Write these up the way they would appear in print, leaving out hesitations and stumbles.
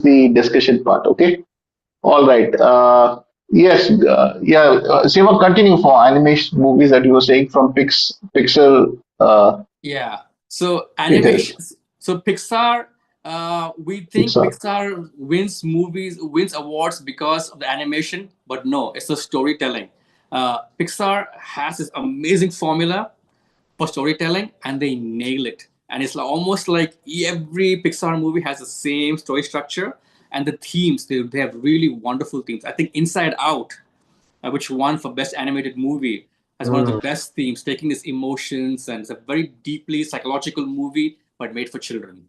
the discussion part. Okay. All right. Yes. Yeah. Siva, continue for animation movies that you were saying from Pixel. Yeah. So It is animation. So Pixar. We think Pixar. Pixar wins awards because of the animation, but no, it's the storytelling. Pixar has this amazing formula for storytelling, and they nail it. And it's almost like every Pixar movie has the same story structure, and the themes they have really wonderful themes. I think Inside Out, which won for best animated movie, has one of the Mm. best themes, taking these emotions, and it's a very deeply psychological movie, but made for children.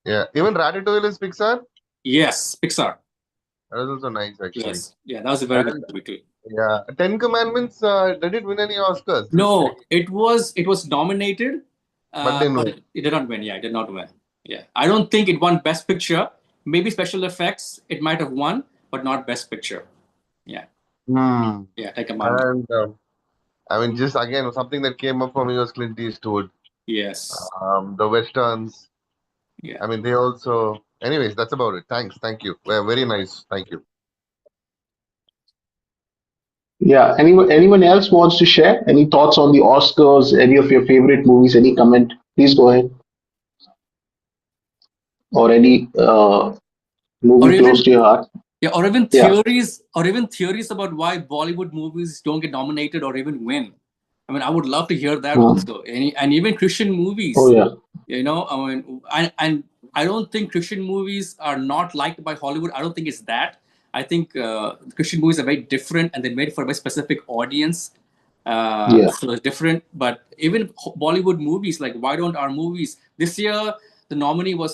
Yeah, even Ratatouille is Pixar. Yes, Pixar. That is also nice, actually. Yes, yeah, that was a very good And movie too. yeah, Ten Commandments. Did it win any Oscars? No, it was nominated, But didn't but win. it did not win. Yeah, it did not win. Yeah, I don't think it won Best Picture. Maybe special effects it might have won, but not Best Picture. Yeah, Hmm. yeah, take a moment. And I mean, just again, something that came up for me was Clint Eastwood. Yes, The Westerns. yeah. I mean, they also. Anyways, that's about it. Thanks. Thank you. Well, very nice. Thank you. Yeah. Anyone else wants to share any thoughts on the Oscars? Any of your favorite movies? Any comment? Please go ahead. Or any Or movie close even to your heart? yeah, or even Yeah. theories about why Bollywood movies don't get nominated or even win. I mean, I would love to hear that Mhm. also. And even Christian Oh movies. yeah. I mean, and I don't think Christian movies are not liked by Hollywood. I don't think it's that. I think Christian movies are very different, and they're made for a very specific audience. Yeah. So it's different. But even Bollywood movies, like why don't our movies this year? The nominee was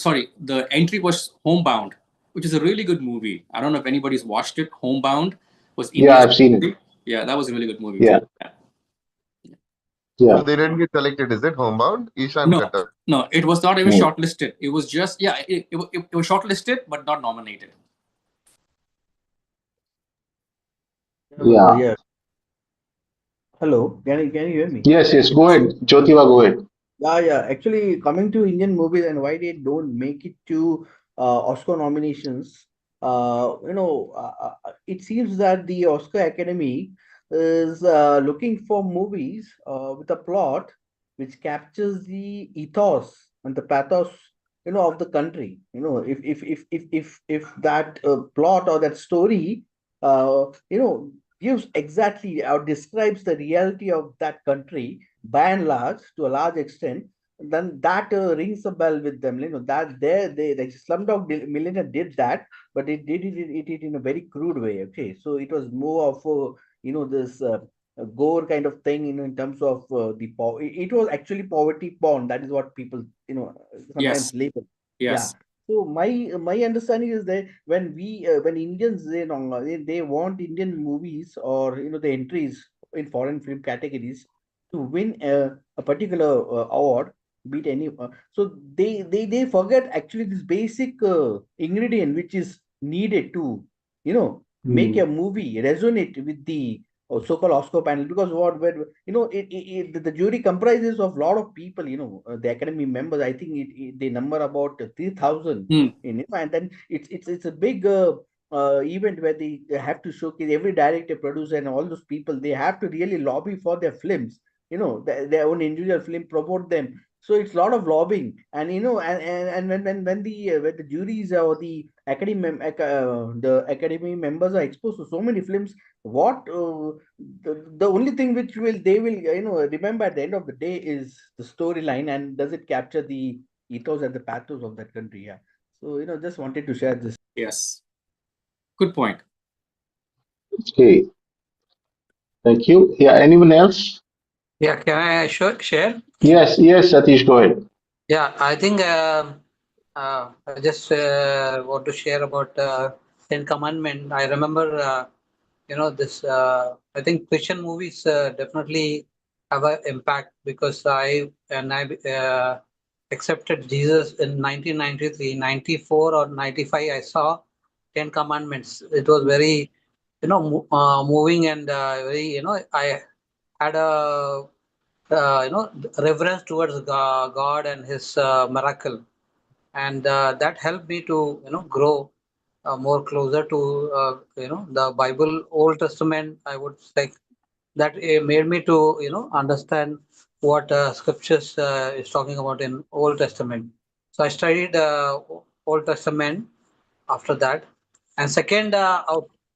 sorry, the entry was Homebound, which is a really good movie. I don't know if anybody's watched it. Homebound was Yeah. India's I've seen it. movie. Yeah, that was a really good movie Yeah. too. Yeah. Yeah. So they didn't get selected. Is it Homebound? Ishan No, Khattar. no, it was not even Mm. shortlisted. It was just yeah, it was shortlisted but not nominated. Yeah. Yeah. Hello, can you hear me? Yes. Yes. Go ahead, Jyotiva. Go ahead. Yeah. Actually, coming to Indian movies and why they don't make it to Oscar nominations, it seems that the Oscar Academy is looking for movies with a plot which captures the ethos and the pathos, of the country. If that plot or that story, gives exactly or describes the reality of that country by and large to a large extent, then that rings a bell with them. That they like Slumdog Millionaire did that, but it did it in a very crude way. Okay, so it was more of this gore kind of thing. In terms of it was actually poverty porn. That is what people Yes, sometimes label. Yeah. yes, So my understanding is that when Indians they want Indian movies or the entries in foreign film categories to win a particular award, beat any. So they forget actually this basic ingredient which is needed to make a Mm. movie resonate with the so-called Oscar panel, because what when the jury comprises of a lot of people. The Academy members. I think they number about 3,000 hmm, in it, and then it's a big event where they have to showcase every director, producer, and all those people. They have to really lobby for their films, their own individual film, promote them. So it's a lot of lobbying, and and when the juries or the academy members are exposed to so many films, what the only thing which they will remember at the end of the day is the storyline, and does it capture the ethos and the pathos of that country. Yeah. So just wanted to share this. yes. Good point. Okay. Thank you. Yeah. Anyone else? Yeah, can I share? Yes. Yes. Satish. Go ahead. Yeah, I think I just want to share about Ten Commandment. I remember, this. I think Christian movies definitely have an impact because I accepted Jesus in 1993, 94 or 95. I saw Ten Commandments. It was very, moving and very, I had a reverence towards God and His miracle. and that helped me to grow more closer to the Bible, Old Testament. I would say that made me to understand what scriptures is talking about in Old Testament. So I studied Old Testament after that. And second,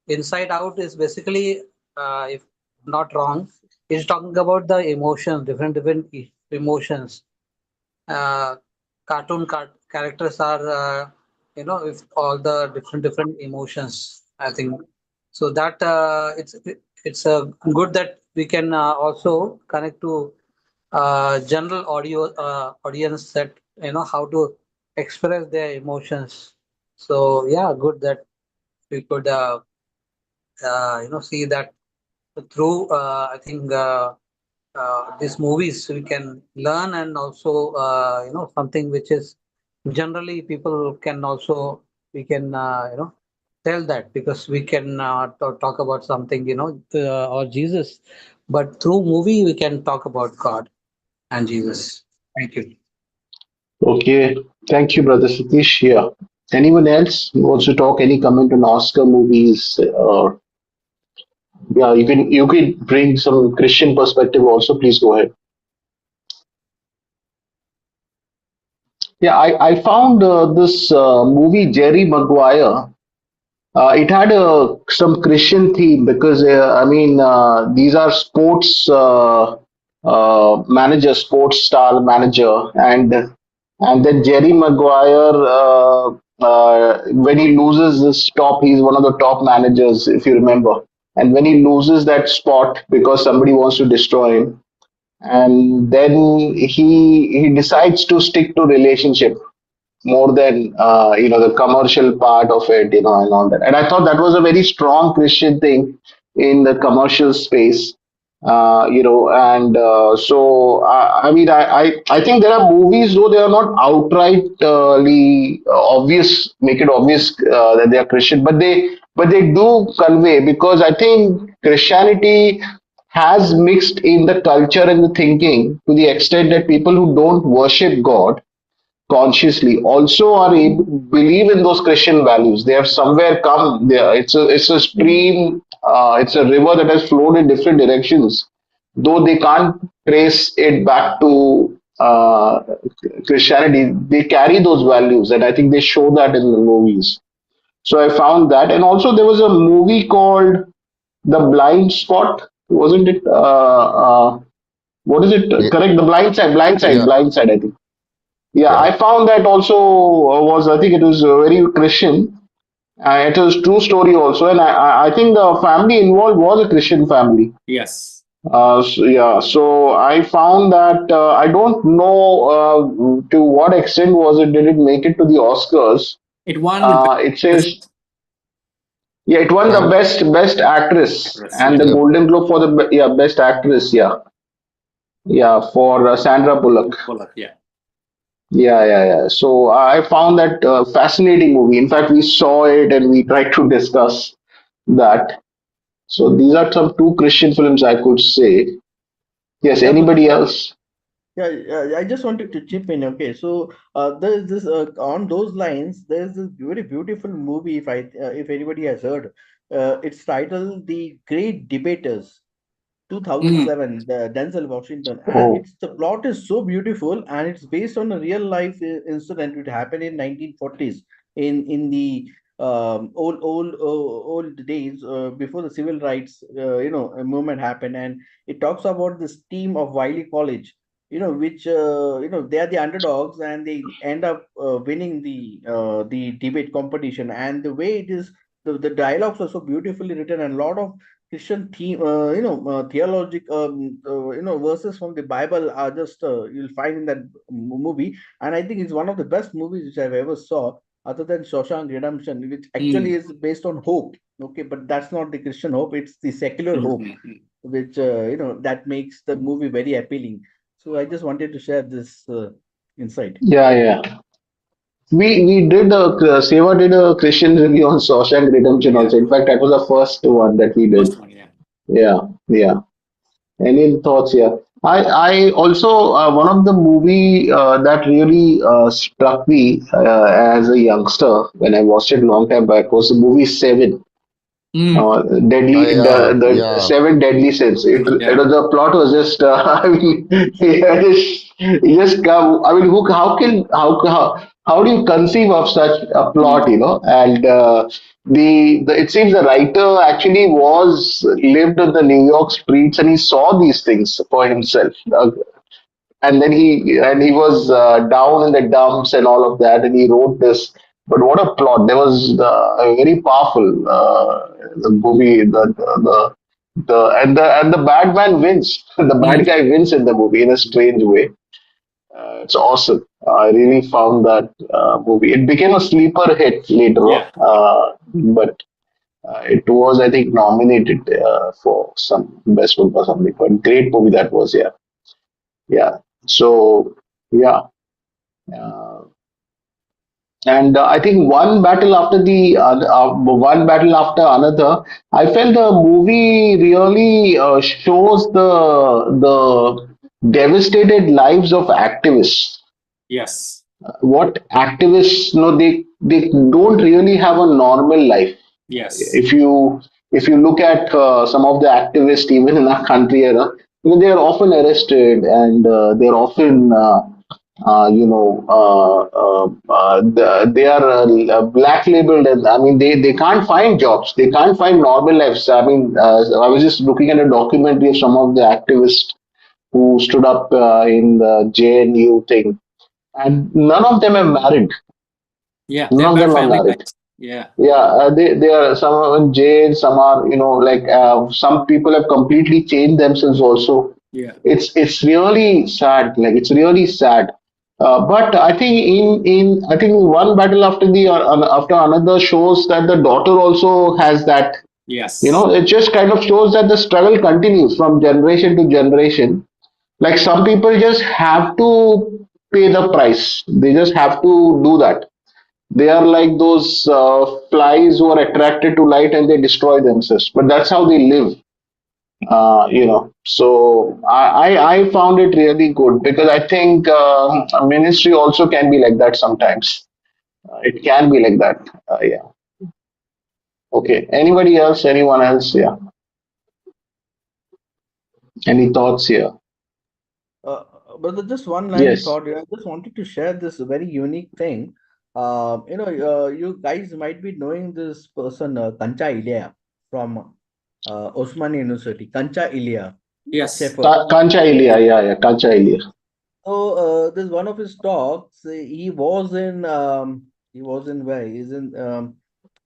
Inside Out is basically, if not wrong, is talking about the emotions, different emotions. Uh, Characters are, with all the different emotions. I think so that it's good that we can also connect to general audience that how to express their emotions. So yeah, good that we could see that through I think these movies we can learn, and also something which is generally people can also, we can tell that, because we can talk about something or Jesus, but through movie we can talk about God and Jesus. Thank you. Okay. Thank you, Brother Satish. Yeah. Anyone else who wants to talk? Any comment on Oscar movies? Or yeah, you can bring some Christian perspective also. Please go ahead. Yeah, I found this movie Jerry Maguire. It had some Christian theme because I mean these are sports manager, sports star manager, and then Jerry Maguire when he loses this top, he's one of the top managers if you remember, and when he loses that spot because somebody wants to destroy him, and then he decides to stick to relationship more than the commercial part of it, and all that. And I thought that was a very strong Christian thing in the commercial space, and so I mean, I think there are movies though they are not outrightly obvious, make it obvious that they are Christian, but they do convey, because I think Christianity has mixed in the culture and the thinking to the extent that people who don't worship God consciously also are able believe in those Christian values. They have somewhere come there. It's a stream. It's a river that has flowed in different directions, though they can't trace it back to Christianity. They carry those values, and I think they show that in the movies. So I found that, and also there was a movie called The Blind Spot, wasn't it? What is it? Yeah, Correct, The Blind Side, Blind Side, yeah, Blind Side. I think. Yeah, yeah. I found that also I think it was very Christian. It was true story also, and I think the family involved was a Christian family. Yes. Yeah, so I found that I don't know to what extent was it, did it make it to the Oscars? It won It says, best yeah, it won the And best actress actress. and Yeah. the yeah, Golden Globe for the best actress. Yeah, yeah, for Sandra Bullock. Bullock. Yeah. Yeah, yeah, yeah. So I found that fascinating movie. In fact, we saw it and we tried to discuss that. So these are some two Christian films I could say. Yes, Yeah, but anybody else? yeah, I just wanted to chip in. Okay, so there's this on those lines. There's this very beautiful movie. If anybody has heard, it's titled "The Great Debaters." Mm. 2007, the Denzel Washington, and Oh, it's the plot is so beautiful, and it's based on a real life incident which happened in 1940s in the old days before the civil rights movement happened, and it talks about this team of Wiley College, which they are the underdogs, and they end up winning the debate competition, and the way it is, the dialogues are so beautifully written, and a lot of Christian theologic, verses from the Bible are just you'll find in that movie, and I think it's one of the best movies which I've ever saw, other than Shawshank Redemption, which actually Mm. is based on hope. Okay, but that's not the Christian hope; it's the secular Mm, hope, mm, mm. which that makes the movie very appealing. So I just wanted to share this insight. yeah, yeah. We did Seva did a Christian review on Shawshank Redemption Yeah. also. In fact, that was the first one that we did. First one. Yeah. Yeah, yeah. Any thoughts? Yeah. I also one of the movie that really struck me as a youngster when I watched it long time back was the movie Seven. Mm. Deadly Yeah, the yeah. seven deadly sins. It Yeah. was the plot was just I mean he just come. I mean how do you conceive of such a Mm. plot? And the it seems the writer actually was lived in the New York streets and he saw these things for himself. And he was down in the dumps and all of that, and he wrote this. But what a plot! There was a very powerful the movie. The bad man wins. The bad Mm. guy wins in the movie in a strange way. It's awesome. I really found that movie. It became a sleeper hit later on, Yeah. but it was, I think, nominated for some best film or something. But great movie that was. Yeah, yeah. So yeah. Uh, and I think one battle after another. I felt the movie really shows the devastated lives of activists. Yes. What activists, they don't really have a normal life. Yes. If you look at some of the activists even in our country, they are often arrested and they're often they are black labeled, and I mean they can't find jobs, they can't find normal lives. I mean, I was just looking at a documentary of some of the activists who stood up in the JNU thing, and none of them are married. Yeah. They None have of bad them are family married. lives. Yeah. Yeah, they are some are in jail, some are like some people have completely changed themselves also. Yeah. It's really sad, like it's really sad. But I think I think one battle after the after another shows that the daughter also has that. Yes. It just kind of shows that the struggle continues from generation to generation. Like some people just have to pay the price, they just have to do that. They are like those flies who are attracted to light and they destroy themselves, but that's how they live. So I found it really good because I think a ministry also can be like that sometimes. It can be like that. Yeah. Okay, anybody else, anyone else? Yeah, any thoughts here? Uh, but just one line Yes. thought. I just wanted to share this very unique thing. You guys might be knowing this person, Kancha Ilya from Osmani University. Kancha Ilya, Yes. Shepherd. Kancha Ilia, yeah, Kancha Ilia. So this one of his talks. He was in where? He's in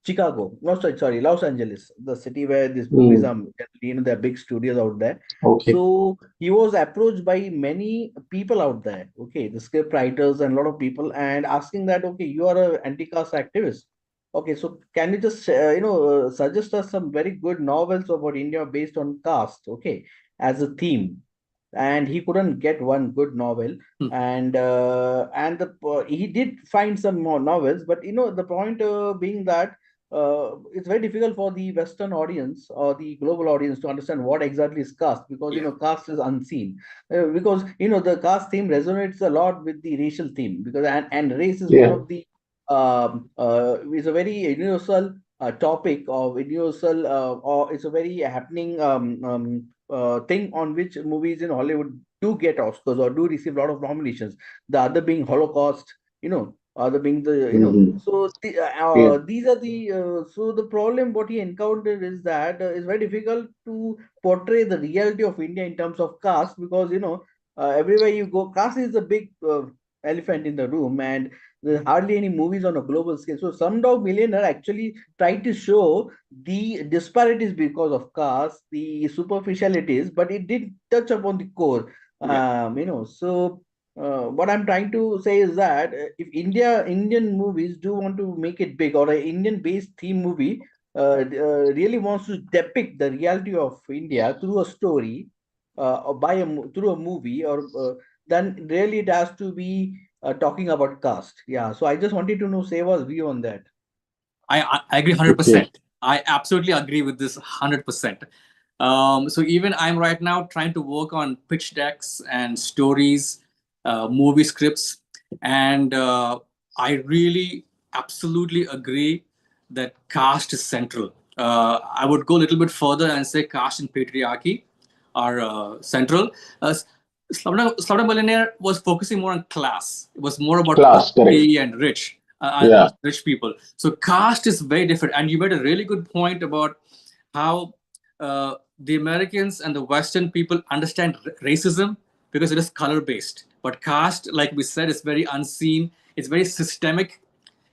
Chicago. No, sorry, Los Angeles, the city where these movies Hmm. are. There are big studios out there. Okay. So he was approached by many people out there. Okay, the script writers and a lot of people, and asking that, okay, you are a anti-caste activist. Okay, so can you just suggest us some very good novels about India based on caste? Okay, as a theme, and he couldn't get one good novel. Hmm. And he did find some more novels, but the point being that it's very difficult for the Western audience or the global audience to understand what exactly is caste, because Yeah. caste is unseen. Because the caste theme resonates a lot with the racial theme, because and race is one Yeah. of the is a very universal topic of universal, or it's a very happening thing on which movies in Hollywood do get Oscars or do receive a lot of nominations. The other being Holocaust, other being Hmm. Yeah. these are the so the problem what he encountered is that it's very difficult to portray the reality of India in terms of caste, because everywhere you go, caste is a big elephant in the room, and there's hardly any movies on a global scale. So Slumdog Millionaire actually tried to show the disparities because of caste, the superficialities, but it did touch upon the core. Yeah. What I'm trying to say is that if Indian movies do want to make it big, or an Indian-based theme movie really wants to depict the reality of India through a story, or through a movie, or then really it has to be talking about caste. Yeah. So I just wanted to know Seva's view on that. I agree Okay. 100%. I absolutely agree with this 100%. So even I'm right now trying to work on pitch decks and stories, movie scripts, and I really absolutely agree that caste is central. I would go a little bit further and say caste and patriarchy are central. Slumdog Millionaire was focusing more on class. It was more about Class, correct. wealthy and rich, Yeah. rich people. So caste is very different. And you made a really good point about how the Americans and the Western people understand racism because it is color based. But caste, like we said, is very unseen. It's very systemic.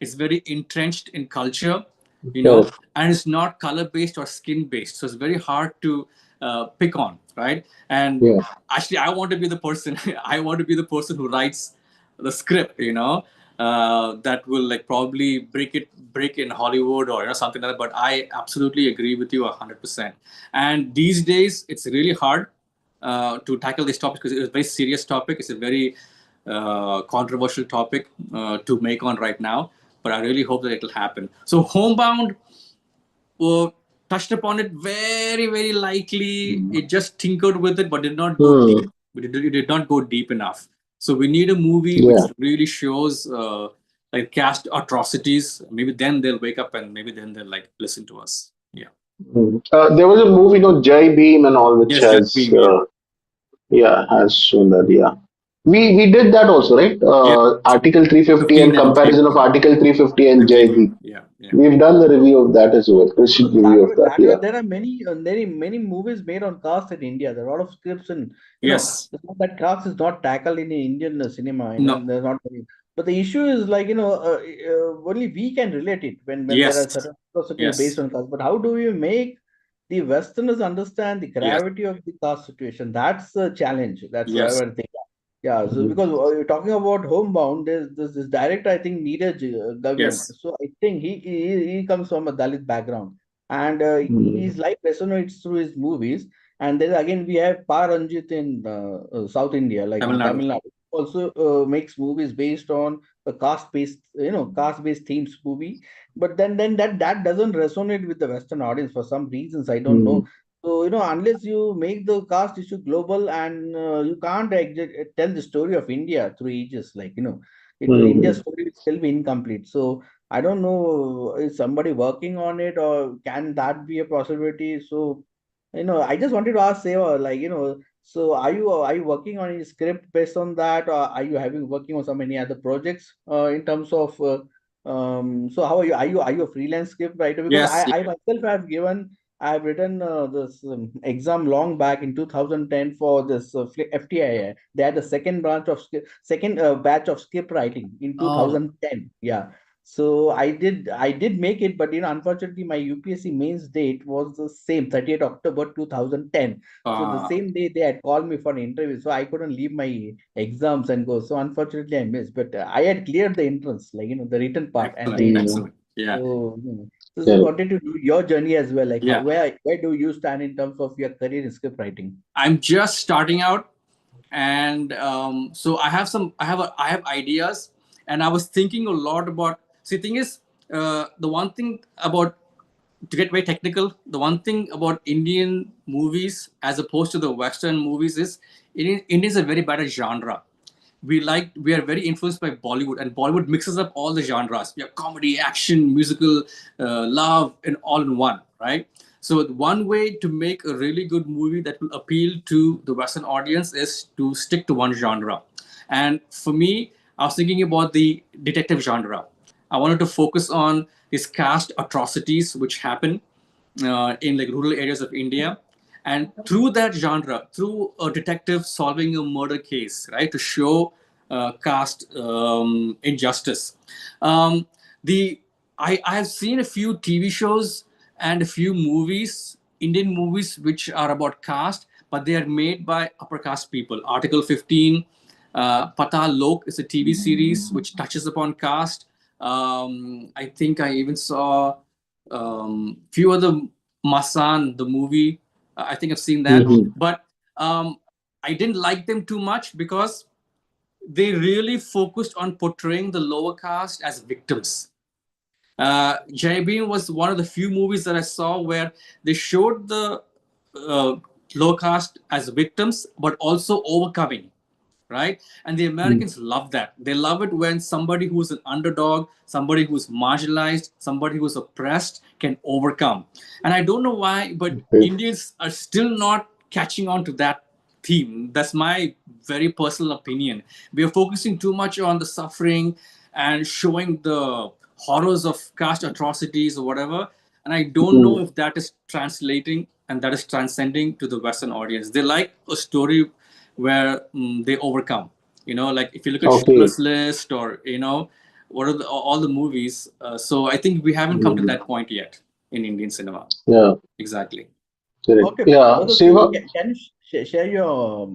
It's very entrenched in culture, Correct. and it's not color based or skin based. So it's very hard to pick on, right? And Yeah. actually, I want to be the person. I want to be the person who writes the script, that will like probably break in Hollywood or something like that. But I absolutely agree with you 100%. And these days, it's really hard to tackle this topic because it's a very serious topic. It's a very controversial topic to make on right now. But I really hope that it will happen. So Homebound touched upon it very, very lightly. It just tinkered with it, but did not go deep. But it did not go deep enough. So we need a movie which Yeah. really shows like caste atrocities. Maybe then they'll wake up and maybe then they'll like listen to us. Yeah. There was a movie, Jai Beam and all, which Yes, Jai has Beam. Yeah. yeah, has shown that. Yeah, we did that also, right? Yeah. Article 350 15 and and Jai comparison of Article 350 and 50. JB. Yeah. Yeah. We've done the review of that as well. Christian So review of that. Yeah. there are many movies made on caste in India. There are a lot of scripts, and Yes. that caste is not tackled in Indian cinema. No. They're not very. But the issue is like only we can relate it when there are Yes. certain atrocities based Yes. on caste. But how do we make the Westerners understand the Yes. gravity of the caste situation? That's a challenge. That's what I Yes. would think. Yeah, so because you're talking about Homebound, there's this director, I think Neeraj Gavyan. Yes. So I think he comes from a Dalit background, and his life resonates through his movies. And then again, we have Pa Ranjit in South India, like Tamil in Nadu. Tamil Nadu, also makes movies based on a caste-based themes movie. But then that doesn't resonate with the Western audience for some reasons. I don't know. So, unless you make the caste issue global, and you can't tell the story of India through ages, like, India's story will still be incomplete. So, I don't know, is somebody working on it, or can that be a possibility? So, I just wanted to ask Seva, like, so are you working on any script based on that, or are you having working on some any other projects in terms of so how are you a freelance script writer? Because Yes. I myself I've written this exam long back in 2010 for this FTI. They had the second batch of script writing in Oh. 2010. Yeah. So I did make it, but unfortunately my UPSC mains date was the same 30th October 2010. So the same day they had called me for an interview, so I couldn't leave my exams and go. So unfortunately I missed, but I had cleared the entrance, like the written part, and Excellent. then Excellent. Yeah. so just wanted to do your journey as well. Like, Yeah. where do you stand in terms of your career in script writing? I'm just starting out, and so I have ideas, and I was thinking a lot about. See, the thing is, the one thing about to get very technical, the one thing about Indian movies as opposed to the Western movies is India is a very bad at genre. We are very influenced by Bollywood, and Bollywood mixes up all the genres. We have comedy, action, musical, love, and all in one, right? So one way to make a really good movie that will appeal to the Western audience is to stick to one genre. And for me, I was thinking about the detective genre. I wanted to focus on these caste atrocities which happen in like rural areas of India. And through that genre, through a detective solving a murder case, right, to show caste injustice. Um, the I have seen a few TV shows and a few movies, Indian movies, which are about caste, but they are made by upper caste people. Article 15, Patal Lok is a TV series which touches upon caste. I think I even saw few other Masan, the movie. I think I've seen that, but I didn't like them too much because they really focused on portraying the lower caste as victims. Jai Bhim was one of the few movies that I saw where they showed the uh, low caste as victims, but also overcoming, right? And the Mm. Americans love that. They love it when somebody who's an underdog, somebody who's marginalized, somebody who's oppressed can overcome. And I don't know why, but Okay. Indians are still not catching on to that theme. That's my very personal opinion. We are focusing too much on the suffering and showing the horrors of caste atrocities or whatever. And I don't know Mm. if that is translating and that is transcending to the Western audience. They like a story where they overcome. Like if you look at Okay. Schindler's List or what are all the movies. So I think we haven't come to Mm. that point yet in Indian cinema. Yeah. Exactly. Correct. Okay, Yeah. brother Siva, Seva. can you share your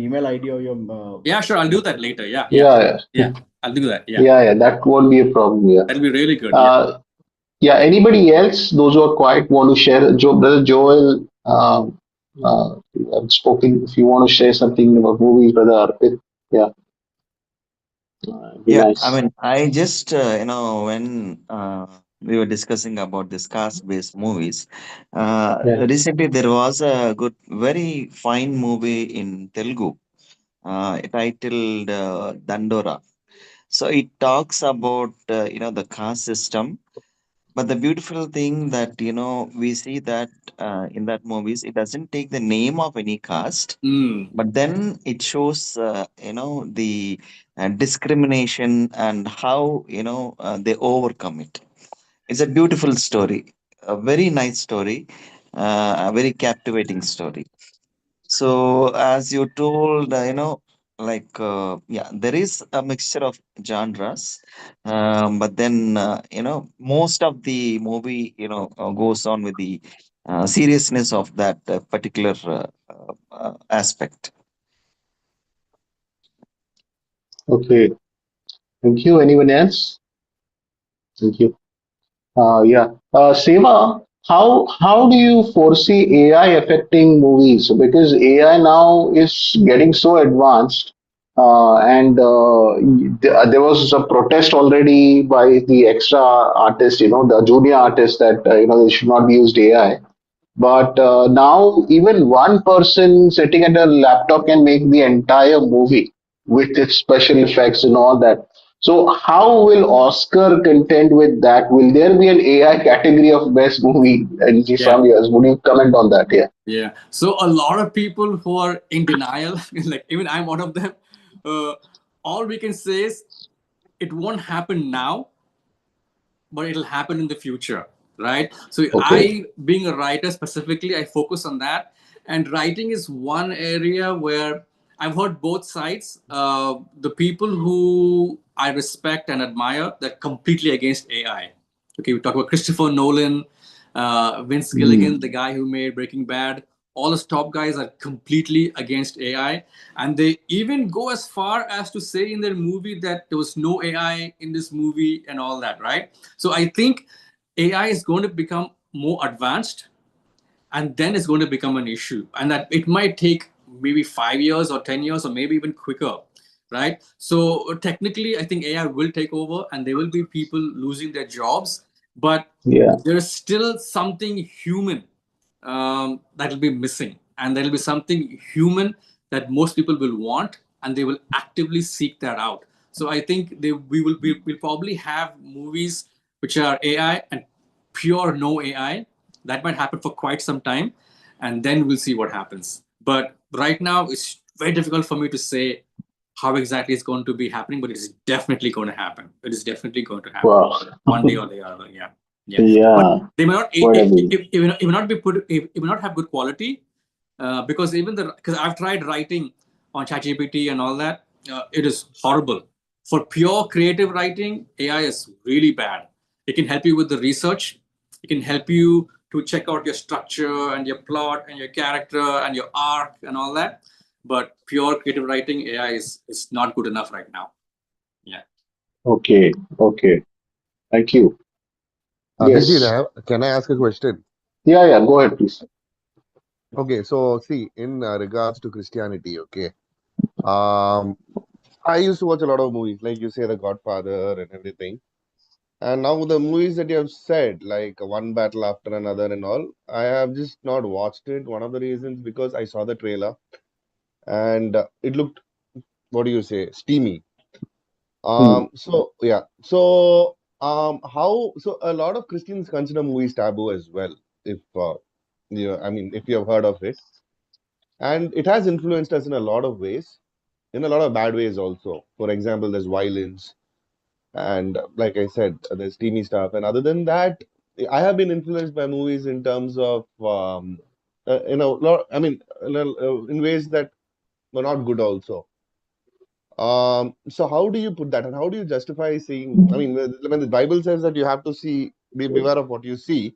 email ID or your Yeah, sure. I'll do that later. Yeah, yeah, Yeah. yeah. I'll do that. Yeah, Yeah. Yeah. That won't be a problem. Yeah. that'll be really good. Yeah. Uh, yeah. Anybody else? Those who are quiet want to share. Brother Joel. I've spoken. If you want to share something about movies, brother Arpit. Yeah. Be Yeah, I nice. mean, I just, when we were discussing about this caste-based movies, Yeah. recently there was a good, very fine movie in Telugu, titled Dandora. So it talks about, the caste system. But the beautiful thing that, we see that in that movies, it doesn't take the name of any caste, Mm. but then it shows the discrimination and how they overcome it. It's a beautiful story, a very nice story, a very captivating story. So as you told, like yeah, there is a mixture of genres, but then most of the movie goes on with the seriousness of that particular aspect. Okay. Thank you. Anyone else? Thank you. Yeah. Seva, how do you foresee AI affecting movies? Because AI now is getting so advanced, and there was a protest already by the extra artists, the junior artists that they should not use AI. But now, even one person sitting at a laptop can make the entire movie with its special effects and all that. So, how will Oscar contend with that? Will there be an AI category of best movie in the Yeah. some years? Would you comment on that? Yeah. Yeah. So a lot of people who are in denial, like even I'm one of them. Uh, all we can say is it won't happen now, but it'll happen in the future, right? So Okay. I, being a writer specifically, I focus on that. And writing is one area where I've heard both sides. The people who I respect and admire, they're completely against AI. Okay, we talk about Christopher Nolan, Vince Gilligan, Mm. the guy who made Breaking Bad. All the top guys are completely against AI. And they even go as far as to say in their movie that there was no AI in this movie and all that, right? So I think AI is going to become more advanced, and then it's going to become an issue, and that it might take maybe 5 years or 10 years or maybe even quicker, right? So technically I think AI will take over and there will be people losing their jobs, but Yeah. there's still something human that will be missing, and there will be something human that most people will want, and they will actively seek that out. So I think we'll probably have movies which are AI and pure no AI. That might happen for quite some time, and then we'll see what happens. But right now, it's very difficult for me to say how exactly it's going to be happening, but it's definitely going to happen. It is definitely going to happen Wow. one day or the other. Yeah, yeah. But Yeah. they may not. What I mean. It may not be put. It may not have good quality, because because I've tried writing on ChatGPT and all that. It is horrible. For pure creative writing, AI is really bad. It can help you with the research. It can help you to check out your structure and your plot and your character and your arc and all that. But pure creative writing, AI is not good enough right now. Yeah. Okay. Okay. Thank you. Abhijit, Yes. can I ask a question? Yeah. Yeah. Go ahead, please. Okay, so see, in regards to Christianity, okay, um, I used to watch a lot of movies, like you say, The Godfather and everything. And now the movies that you have said, like one battle after another and all, I have just not watched it. One of the reasons because I saw the trailer and it looked, what do you say, steamy. Hmm. So yeah. So how? So a lot of Christians consider movies taboo as well. If I mean, if you have heard of it, and it has influenced us in a lot of ways, in a lot of bad ways also. For example, there's violence, and like I said, there's steamy stuff. And other than that, I have been influenced by movies in terms of I mean, in ways that were not good also. So how do you put that, and how do you justify seeing? I mean, when the Bible says that you have to beware of what you see,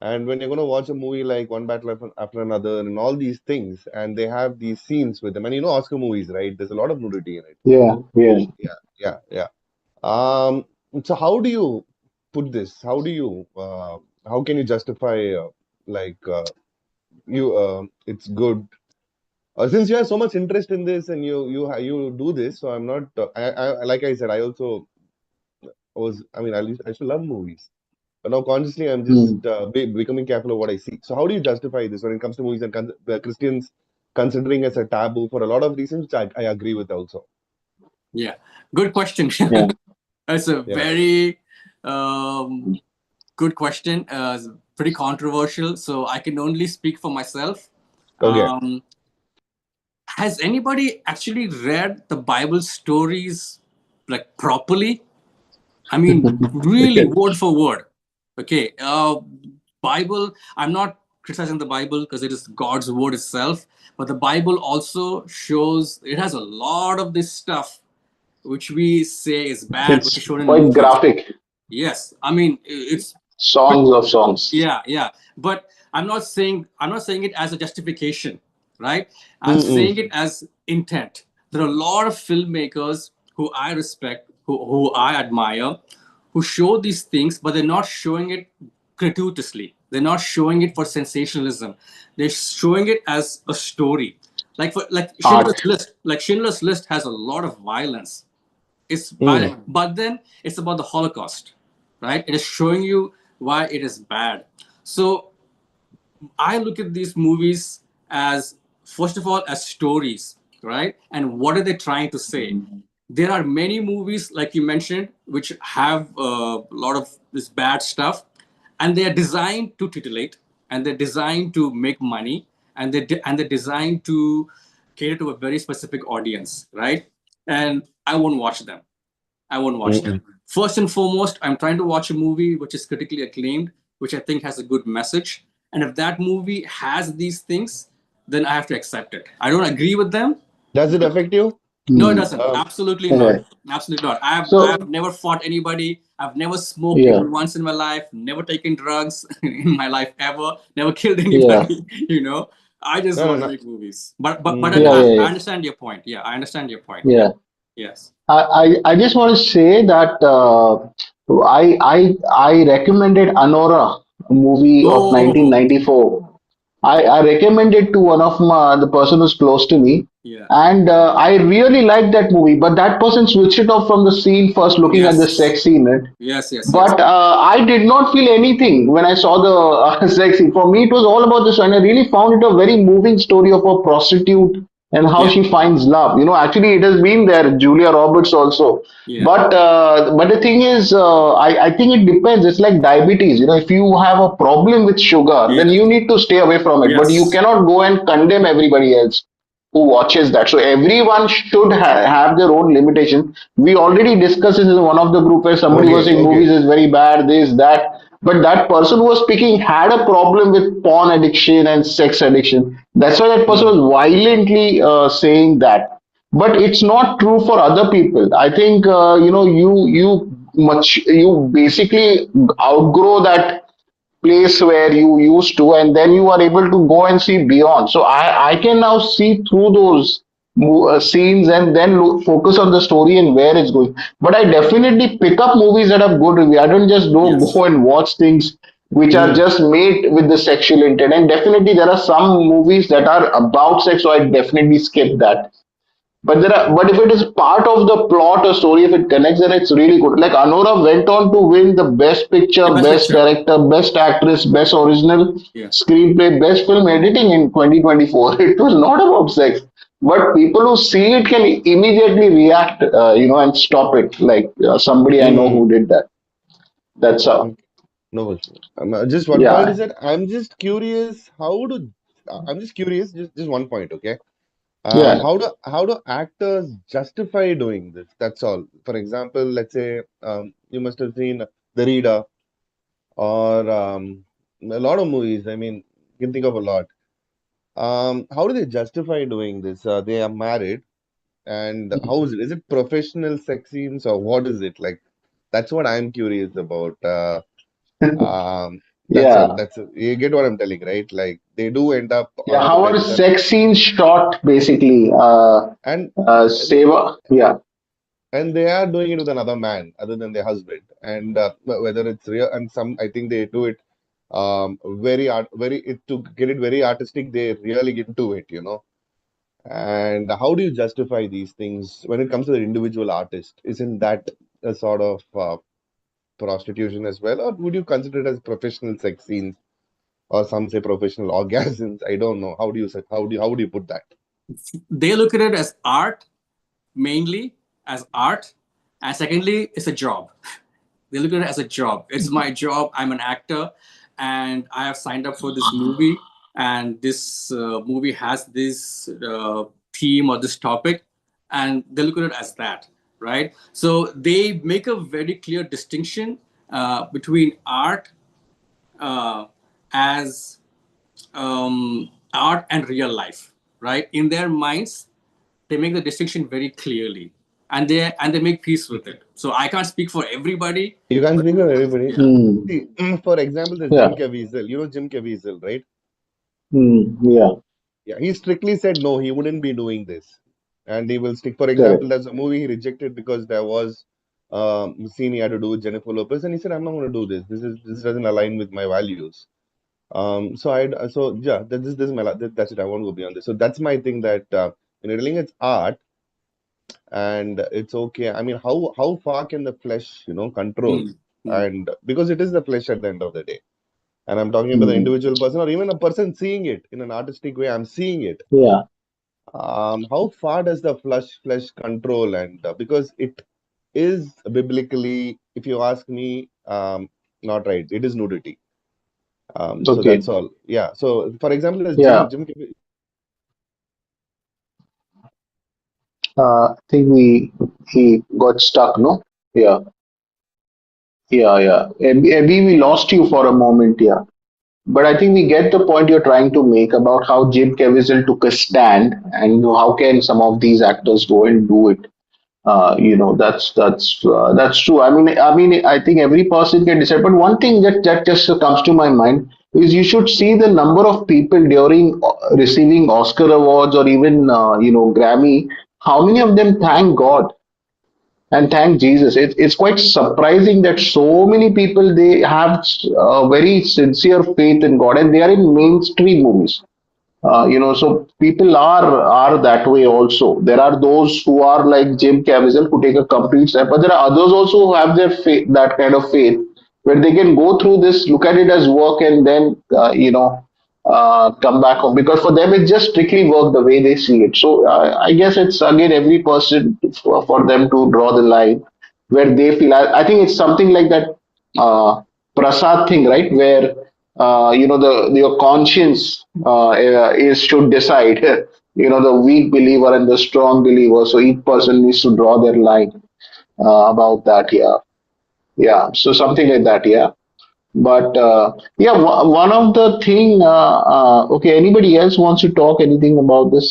and when you're going to watch a movie like One Battle After Another, and all these things, and they have these scenes with them, and you know Oscar movies, right? There's a lot of nudity in it. Yeah, yeah. Yeah, yeah, yeah. Um, so how do you put this? How can you justify like it's good since you have so much interest in this and you do this. So I'm not. I like I said, I also was. I mean, I used to love movies, but now consciously I'm Hmm. just becoming careful of what I see. So how do you justify this when it comes to movies and Christians considering as a taboo for a lot of reasons, which I agree with also. Yeah, good question. Yeah. It's a Yeah. very good question. It's pretty controversial, so I can only speak for myself. Okay. Um, has anybody actually read the Bible stories like properly? I mean, really, word for word. Okay. Bible, I'm not criticizing the Bible because it is God's word itself, but the Bible also shows it has a lot of this stuff which we say is bad, which It's is shown in quite movies. graphic. Yes. I mean, it's Songs of songs. yeah, yeah. But I'm not saying it as a justification, right? I'm Mm-mm. saying it as intent. There are a lot of filmmakers who I respect, who I admire, who show these things, but they're not showing it gratuitously. They're not showing it for sensationalism. They're showing it as a story. Like Art. Schindler's List has a lot of violence. It's Mm. violent, but then it's about the Holocaust, right? It is showing you why it is bad. So I look at these movies as, first of all, as stories, right? And what are they trying to say? There are many movies, like you mentioned, which have a lot of this bad stuff, and they are designed to titillate, and they're designed to make money, and they're designed to cater to a very specific audience, right? And I won't watch them. I won't watch Mm-mm. them. First and foremost, I'm trying to watch a movie which is critically acclaimed, which I think has a good message. And if that movie has these things, then I have to accept it. I don't agree with them. Does it affect you? No, it Hmm. doesn't. Absolutely not. Yeah. Absolutely not. I've So, never fought anybody. I've never smoked yeah, even once in my life. Never taken drugs in my life ever. Never killed yeah, anybody. You know, I just No, no, want to no. make movies. But Mm. then yeah, yeah, I yeah. understand your point. Yeah, I understand your point. Yeah. Yeah. Yes. I just want to say that I recommended Anora, a movie of Oh, 1994. I recommended to one of the person who's close to me, yeah. and I really liked that movie. But that person switched it off from the scene first, looking at the Yes. sex scene. Right? Yes, yes, yes. But I did not feel anything when I saw the sex scene. For me, it was all about this, and I really found it a very moving story of a prostitute and how Yeah, she finds love. Actually, it has been there, Julia Roberts also. yeah. But the thing is, I think it depends. It's like diabetes. If you have a problem with sugar, then Yeah. you need to stay away from it. But you Yes. cannot go and condemn everybody else who watches that. So everyone should have their own limitation. We already discussed this in one of the group where somebody was Okay, saying okay. movies is very bad, this, that. But that person who was speaking had a problem with porn addiction and sex addiction. That's why that person Mm. was violently saying that. But it's not true for other people. I think you basically outgrow that place where you used to, and then you are able to go and see beyond. So I can now see through those scenes and then focus on the story and where it's going. But I definitely pick up movies that have good review. I don't just Yes. go and watch things which are Mm. just made with the sexual intent. And definitely there are some movies that are about sex, so I definitely skip that. but if it is part of the plot or story, if it connects, then it's really good. Like Anora went on to win the best The picture, best best picture. director, best actress, best original Yeah. screenplay, best film editing in 2024. It was not about sex, but people who see it can immediately react, and stop it. Like somebody I know who Mm. did that. That's how. Okay. No, for sure. Just one point is Yeah, that I'm just curious how do I'm just curious, just one point, okay? yeah. How do actors justify doing this? That's all. For example, let's say you must have seen The Reader or a lot of movies. I mean, you can think of a lot. How do they justify doing this? They are married, and how is it? Is it professional sex scenes or what is it like? That's what I'm curious about. That's all. Yeah. That's you get what I'm telling, right? Like they do end up Yeah, on the how are beds, sex scenes shot basically? and Seva, yeah, they are doing it with another man other than their husband, and whether it's real, and some I think they do it very to get it very artistic. They really get into it. And how do you justify these things when it comes to the individual artist? Isn't that a sort of prostitution as well, or would you consider it as professional sex scenes, or some say professional orgasms? I don't know. How do you put that? They look at it as art, mainly as art, and secondly, it's a job. They look at it as a job. It's my job. I'm an actor, and I have signed up for this movie, and this movie has this theme or this topic, and they look at it as that, right? So they make a very clear distinction between art uh, as art and real life, right? In their minds, they make the distinction very clearly, and they make peace with it. So I can't speak for everybody, You can't but speak of everybody. yeah. mm, See, for example, there's Jim yeah, Caviezel. You know Jim Caviezel, right? yeah, Yeah, he strictly said no, he wouldn't be doing this, and he will stick. For example, correct. there's a movie he rejected because there was scene he had to do with Jennifer Lopez, and he said, "I'm not going to do this. This doesn't align with my values." So yeah, this is my that's it. I won't go beyond this. So that's my thing that when you're telling it's art and it's okay. I mean, how far can the flesh control? Mm, mm. And because it is the flesh at the end of the day. And I'm talking about the Mm, individual person or even a person seeing it in an artistic way. I'm seeing it. yeah, How far does the flesh control? And because it is biblically, if you ask me, not right. It is nudity. So okay. that's all. Yeah. So for example, as Yeah, I think he got stuck, no? Yeah, yeah. Abby, we lost you for a moment, yeah. But I think we get the point you're trying to make about how Jim Caviezel took a stand, and how can some of these actors go and do it. That's true. I think every person can decide. But one thing that just comes to my mind is you should see the number of people during receiving Oscar awards or even Grammy. How many of them thank God and thank Jesus? It's quite surprising that so many people, they have a very sincere faith in God, and they are in mainstream movies. So people are that way also. There are those who are like Jim Caviezel who take a complete step, but there are others also who have their faith, that kind of faith, where they can go through this, look at it as work, and then come back home, because for them it's just strictly work the way they see it. So I guess it's again every person for them to draw the line where they feel. I think it's something like that prasad thing, right? Where the your conscience is should decide. The weak believer and the strong believer. So each person needs to draw their line about that. Yeah, yeah. So something like that. Yeah. But yeah, one of the thing. Okay, anybody else wants to talk anything about this?